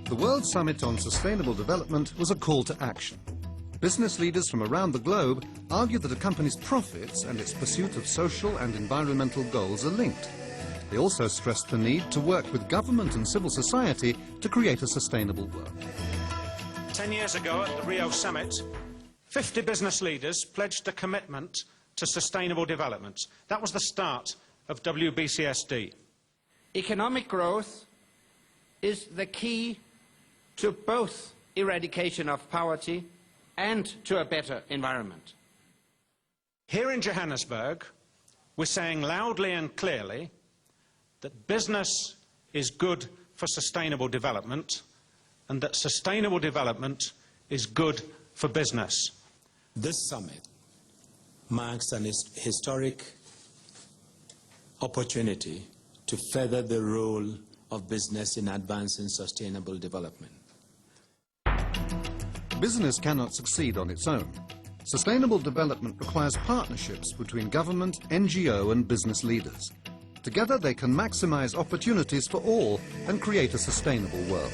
The World Summit on Sustainable Development was a call to action. Business leaders from around the globe argued that a company's profits and its pursuit of social and environmental goals are linked. They also stressed the need to work with government and civil society to create a sustainable world. 10 years ago at the Rio Summit, 50 business leaders pledged a commitment to sustainable development. That was the start of WBCSD. Economic growth is the key to both eradication of poverty and to a better environment. Here in Johannesburg, we're saying loudly and clearly that business is good for sustainable development and that sustainable development is good for business. This summit marks an historic opportunity to further the role of business in advancing sustainable development. Business cannot succeed on its own. Sustainable development requires partnerships between government, NGO and business leaders. Together they can maximize opportunities for all and create a sustainable world.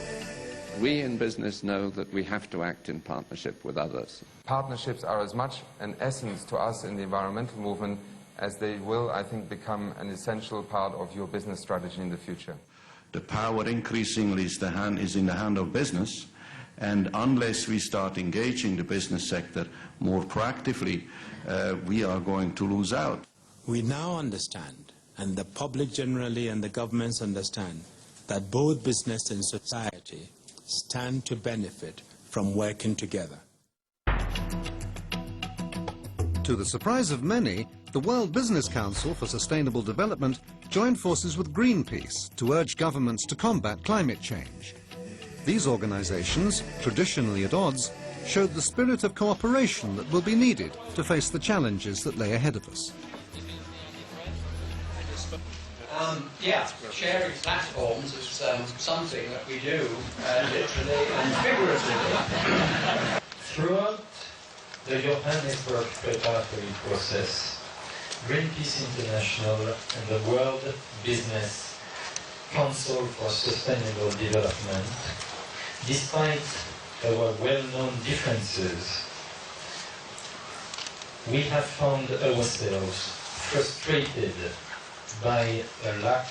We in business know that we have to act in partnership with others. Partnerships are as much an essence to us in the environmental movement as they will, I think, become an essential part of your business strategy in the future. The power increasingly is in the hand of business, and unless we start engaging the business sector more proactively, we are going to lose out. We now understand, and the public generally and the governments understand, that both business and society stand to benefit from working together. To the surprise of many, the World Business Council for Sustainable Development joined forces with Greenpeace to urge governments to combat climate change. These organizations, traditionally at odds, showed the spirit of cooperation that will be needed to face the challenges that lay ahead of us. Sharing platforms is something that we do literally and figuratively. Throughout the Johannesburg preparatory process, Greenpeace International and the World Business Council for Sustainable Development, despite our well-known differences, we have found ourselves frustrated by a lack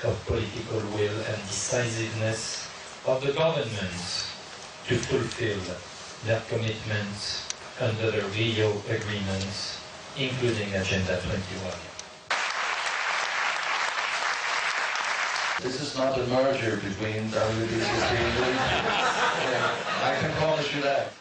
of political will and decisiveness of the governments to fulfill their commitments under the Rio agreements, including Agenda 21. This is not a merger between WBCSD and Greenpeace. I can promise you that.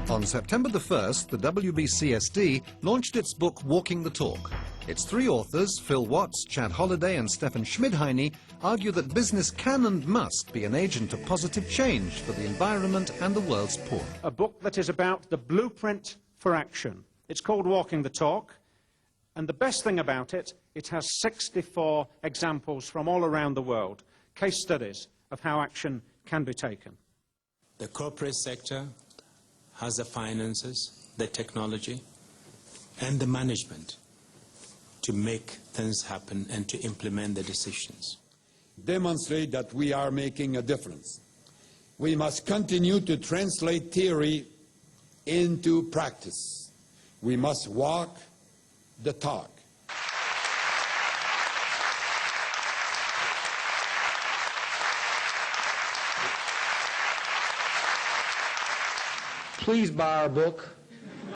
On September the 1st, the WBCSD launched its book Walking the Talk. Its three authors, Phil Watts, Chad Holliday and Stefan Schmidheiny, argue that business can and must be an agent of positive change for the environment and the world's poor. A book that is about the blueprint for action. It's called Walking the Talk, and the best thing about it, it has 64 examples from all around the world, case studies of how action can be taken. The corporate sector has the finances, the technology, and the management to make things happen and to implement the decisions. Demonstrate that we are making a difference. We must continue to translate theory into practice. We must walk the talk. Please buy our book.